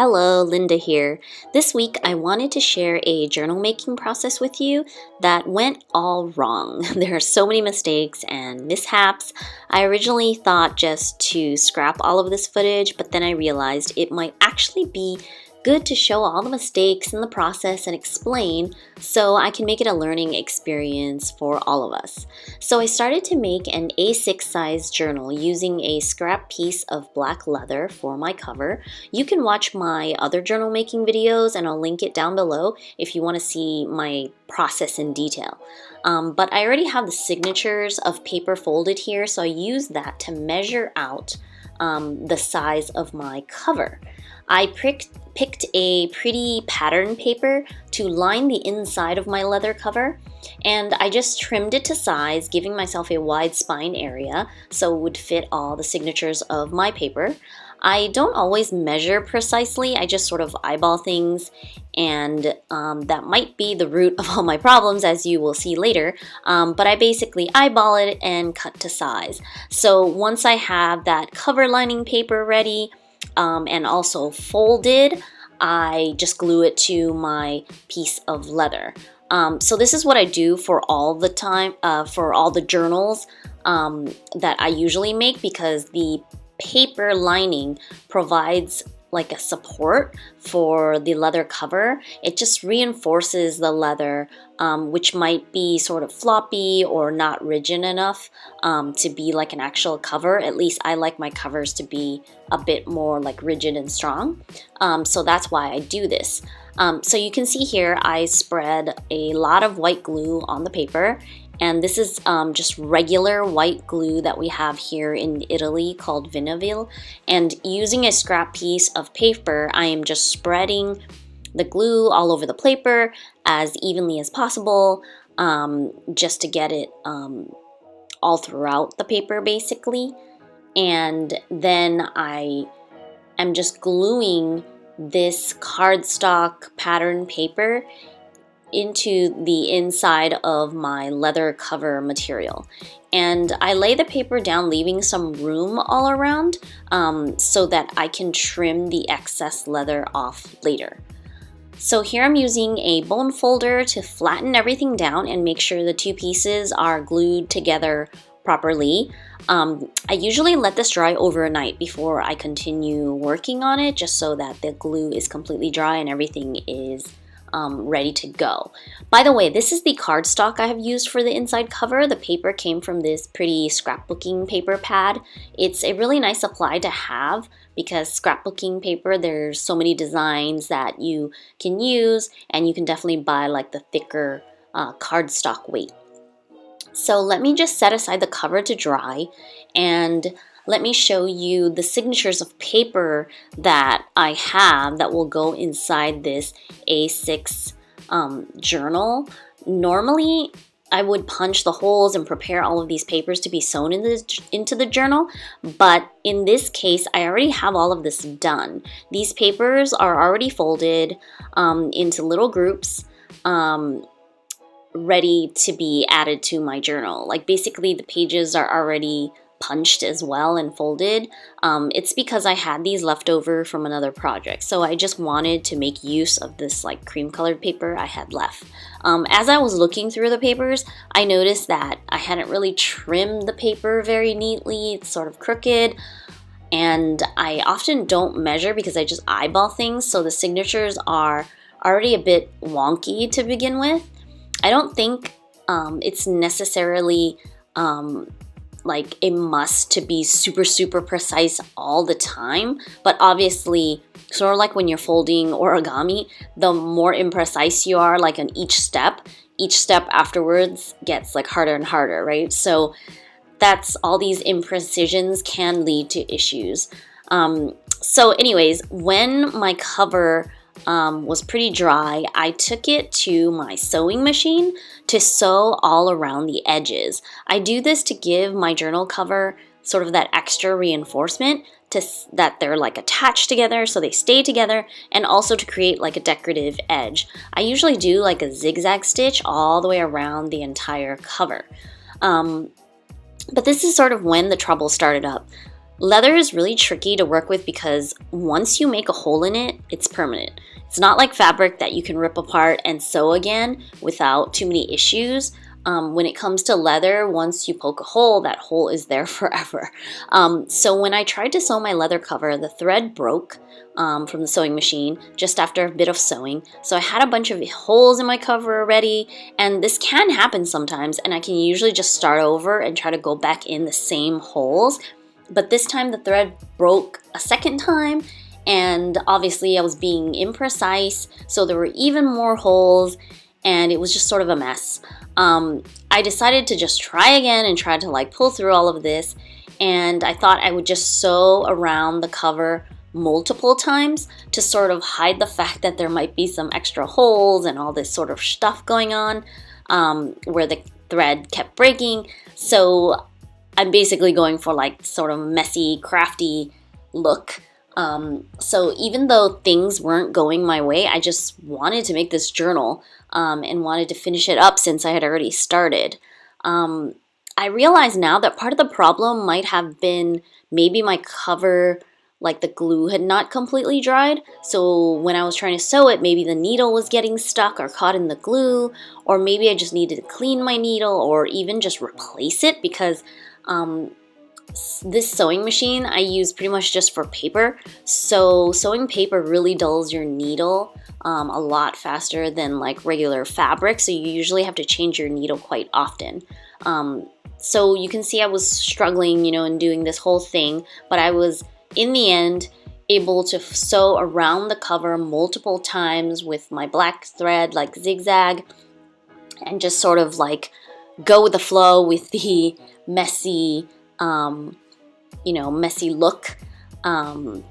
Hello, Linda here. This week I wanted to share a journal making process with you that went all wrong. There are so many mistakes and mishaps. I originally thought just to scrap all of this footage, but then I realized it might actually be good to show all the mistakes in the process and explain so I can make it a learning experience for all of us. So I started to make an A6 size journal using a scrap piece of black leather for my cover. You can watch my other journal making videos and I'll link it down below if you want to see my process in detail. But I already have the signatures of paper folded here, so I used that to measure out the size of my cover. I picked a pretty pattern paper to line the inside of my leather cover, and I just trimmed it to size, giving myself a wide spine area so it would fit all the signatures of my paper. I don't always measure precisely, I just sort of eyeball things, and that might be the root of all my problems, as you will see later, but I basically eyeball it and cut to size. So once I have that cover lining paper ready, and also folded, I just glue it to my piece of leather. So this is what I do for all the time, for all the journals that I usually make, because the paper lining provides like a support for the leather cover. It just reinforces the leather, which might be sort of floppy or not rigid enough to be like an actual cover. At least I like my covers to be a bit more like rigid and strong. So that's why I do this. So you can see here I spread a lot of white glue on the paper, and this is just regular white glue that we have here in Italy called Vinaville. And using a scrap piece of paper, I am just spreading the glue all over the paper as evenly as possible, just to get it all throughout the paper basically. And then I am just gluing this cardstock pattern paper into the inside of my leather cover material. And I lay the paper down, leaving some room all around so that I can trim the excess leather off later. So here I'm using a bone folder to flatten everything down and make sure the two pieces are glued together properly. I usually let this dry overnight before I continue working on it, just so that the glue is completely dry and everything is ready to go. By the way, this is the cardstock I have used for the inside cover. The paper came from this pretty scrapbooking paper pad. It's a really nice supply to have because scrapbooking paper, there's so many designs that you can use, and you can definitely buy like the thicker cardstock weight. So let me just set aside the cover to dry, and let me show you the signatures of paper that I have that will go inside this A6 journal. Normally, I would punch the holes and prepare all of these papers to be sewn into the journal, but in this case, I already have all of this done. These papers are already folded into little groups, ready to be added to my journal. Like basically the pages are already punched as well and folded. It's because I had these left over from another project, so I just wanted to make use of this like cream colored paper I had left. As I was looking through the papers, I noticed that I hadn't really trimmed the paper very neatly. It's sort of crooked, and I often don't measure because I just eyeball things, so the signatures are already a bit wonky to begin with. I don't think it's necessarily like a must to be super precise all the time, but obviously sort of like when you're folding origami, the more imprecise you are like on each step afterwards gets like harder and harder, right? So that's all these imprecisions can lead to issues. So anyways, when my cover was pretty dry, I took it to my sewing machine to sew all around the edges. I do this to give my journal cover sort of that extra reinforcement that they're like attached together so they stay together, and also to create like a decorative edge. I usually do like a zigzag stitch all the way around the entire cover. But this is sort of when the trouble started up. Leather is really tricky to work with because once you make a hole in it, it's permanent. It's not like fabric that you can rip apart and sew again without too many issues. When it comes to leather, once you poke a hole, that hole is there forever. So when I tried to sew my leather cover, the thread broke from the sewing machine just after a bit of sewing. So I had a bunch of holes in my cover already, and this can happen sometimes, and I can usually just start over and try to go back in the same holes. But this time the thread broke a second time, and obviously I was being imprecise, so there were even more holes, and it was just sort of a mess. I decided to just try again and try to like pull through all of this, and I thought I would just sew around the cover multiple times to sort of hide the fact that there might be some extra holes and all this sort of stuff going on where the thread kept breaking. So I'm basically going for like sort of messy, crafty look. So even though things weren't going my way, I just wanted to make this journal and wanted to finish it up since I had already started. I realize now that part of the problem might have been maybe my cover, like the glue had not completely dried. So when I was trying to sew it, maybe the needle was getting stuck or caught in the glue, or maybe I just needed to clean my needle or even just replace it because this sewing machine I use pretty much just for paper. So sewing paper really dulls your needle a lot faster than like regular fabric. So you usually have to change your needle quite often. So you can see I was struggling, in doing this whole thing, but I was in the end able to sew around the cover multiple times with my black thread, like zigzag, and just sort of like go with the flow with the messy messy look, and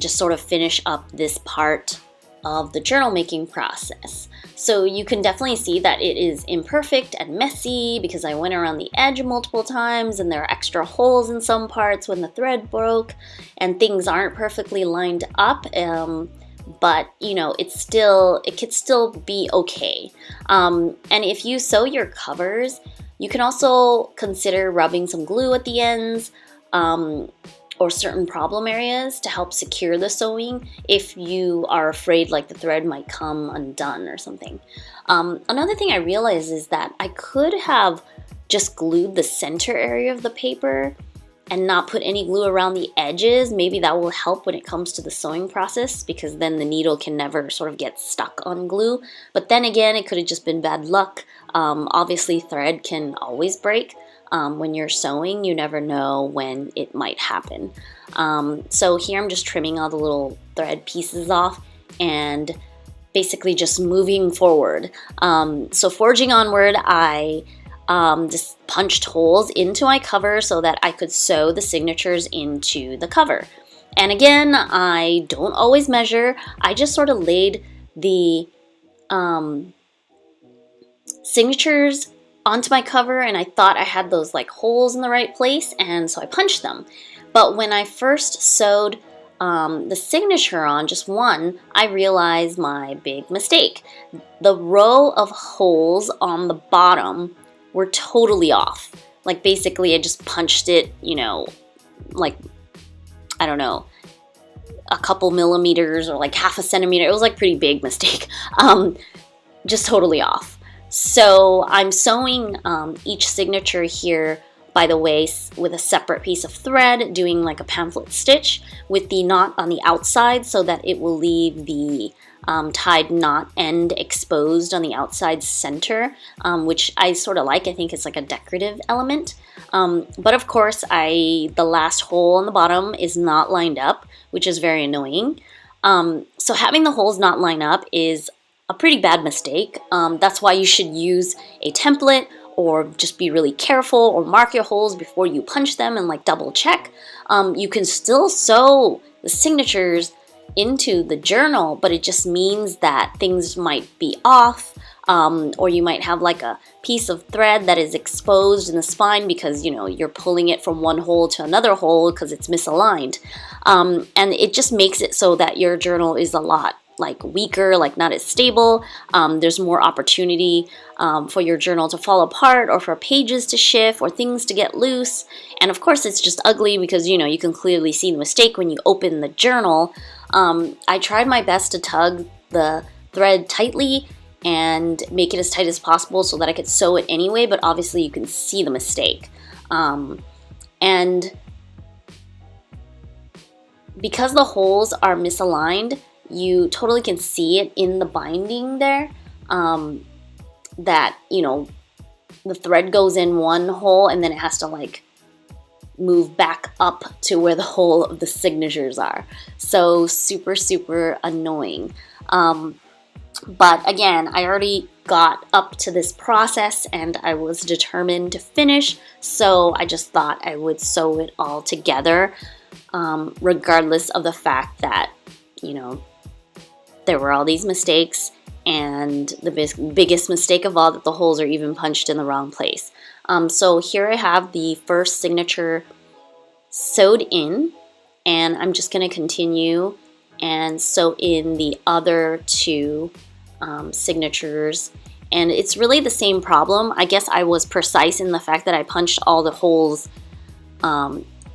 just sort of finish up this part of the journal making process. So you can definitely see that it is imperfect and messy because I went around the edge multiple times and there are extra holes in some parts when the thread broke and things aren't perfectly lined up. But it could still be okay. And if you sew your covers, you can also consider rubbing some glue at the ends or certain problem areas to help secure the sewing if you are afraid like the thread might come undone or something. Another thing I realized is that I could have just glued the center area of the paper and not put any glue around the edges. Maybe that will help when it comes to the sewing process because then the needle can never sort of get stuck on glue. But then again, it could have just been bad luck. Obviously, thread can always break. When you're sewing, you never know when it might happen. So here I'm just trimming all the little thread pieces off and basically just moving forward. So forging onward, I just punched holes into my cover so that I could sew the signatures into the cover. And again, I don't always measure. I just sort of laid the signatures onto my cover and I thought I had those like holes in the right place, and so I punched them. But when I first sewed the signature on, just one, I realized my big mistake. The row of holes on the bottom were totally off. Like basically I just punched it, like, I don't know, a couple millimeters or like half a centimeter. It was like pretty big mistake. Just totally off. So I'm sewing each signature here, by the way, with a separate piece of thread, doing like a pamphlet stitch with the knot on the outside so that it will leave the tied knot end exposed on the outside center, which I sort of like. I think it's like a decorative element. But of course, the last hole on the bottom is not lined up, which is very annoying. So having the holes not line up is a pretty bad mistake. That's why you should use a template or just be really careful or mark your holes before you punch them and like double check. You can still sew the signatures into the journal, but it just means that things might be off, or you might have like a piece of thread that is exposed in the spine because you're pulling it from one hole to another hole because it's misaligned, and it just makes it so that your journal is a lot like weaker, like not as stable. There's more opportunity for your journal to fall apart, or for pages to shift, or things to get loose. And of course it's just ugly because you can clearly see the mistake when you open the journal. I tried my best to tug the thread tightly and make it as tight as possible so that I could sew it anyway, but obviously you can see the mistake. And because the holes are misaligned, you totally can see it in the binding there, that, the thread goes in one hole and then it has to like move back up to where the hole of the signatures are. So super, super annoying. But again, I already got up to this process and I was determined to finish, so I just thought I would sew it all together, regardless of the fact that, there were all these mistakes, and the biggest mistake of all, that the holes are even punched in the wrong place. So here I have the first signature sewed in, and I'm just going to continue and sew in the other two signatures. And it's really the same problem. I guess I was precise in the fact that I punched all the holes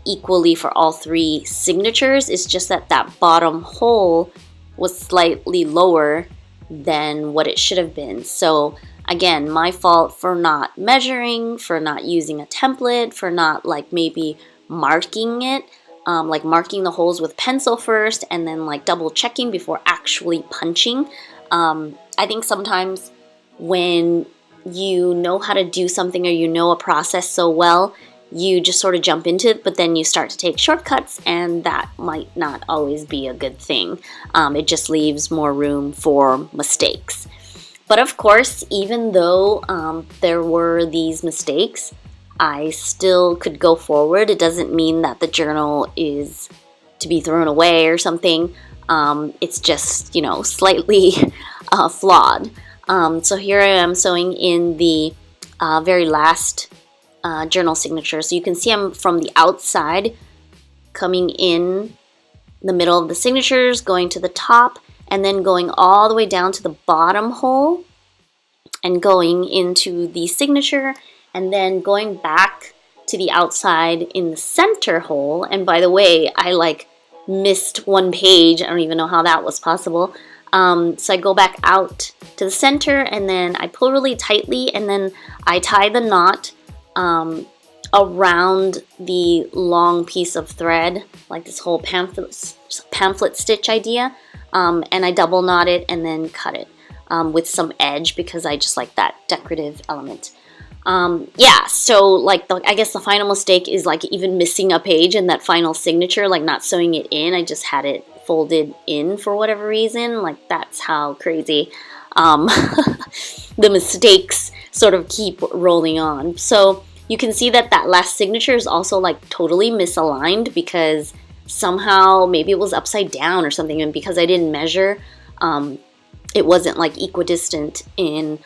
equally for all three signatures. It's just that that bottom hole was slightly lower than what it should have been. So again, my fault for not measuring, for not using a template, for not like maybe marking it, like marking the holes with pencil first and then like double checking before actually punching. I think sometimes when you know how to do something, or you know a process so well, you just sort of jump into it, but then you start to take shortcuts, and that might not always be a good thing. It just leaves more room for mistakes. But of course, even though there were these mistakes, I still could go forward. It doesn't mean that the journal is to be thrown away or something. It's just, slightly flawed. So here I am sewing in the very last journal signature. So you can see I'm from the outside coming in the middle of the signatures, going to the top, and then going all the way down to the bottom hole and going into the signature, and then going back to the outside in the center hole. And by the way, I like missed one page. I don't even know how that was possible. So I go back out to the center, and then I pull really tightly, and then I tie the knot around the long piece of thread, like this whole pamphlet stitch idea, and I double knot it and then cut it with some edge, because I just like that decorative element. Yeah, so like I guess the final mistake is like even missing a page in that final signature, like not sewing it in. I just had it folded in for whatever reason. Like that's how crazy the mistakes sort of keep rolling on. So you can see that that last signature is also like totally misaligned, because somehow maybe it was upside down or something, and because I didn't measure, it wasn't like equidistant in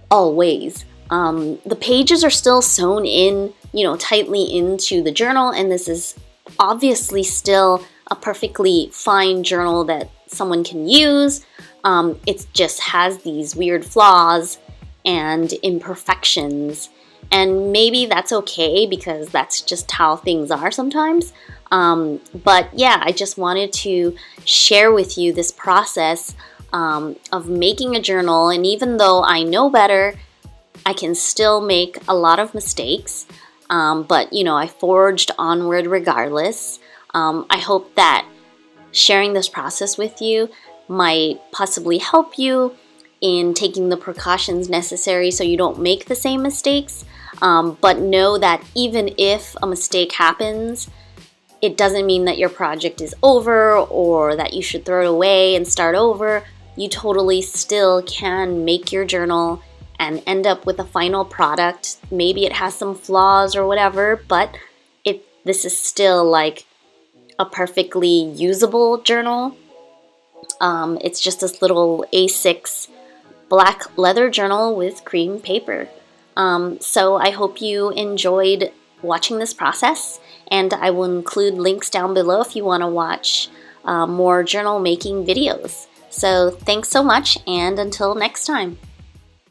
all ways. The pages are still sewn in, tightly into the journal, and this is obviously still a perfectly fine journal that someone can use. It just has these weird flaws and imperfections, and maybe that's okay, because that's just how things are sometimes. But yeah, I just wanted to share with you this process of making a journal, and even though I know better, I can still make a lot of mistakes, but I forged onward regardless. I hope that sharing this process with you might possibly help you in taking the precautions necessary so you don't make the same mistakes. But know that even if a mistake happens, it doesn't mean that your project is over or that you should throw it away and start over. You totally still can make your journal and end up with a final product. Maybe it has some flaws or whatever, but this is still like a perfectly usable journal. It's just this little A6 black leather journal with cream paper. So I hope you enjoyed watching this process, and I will include links down below if you want to watch more journal making videos. So thanks so much, and until next time.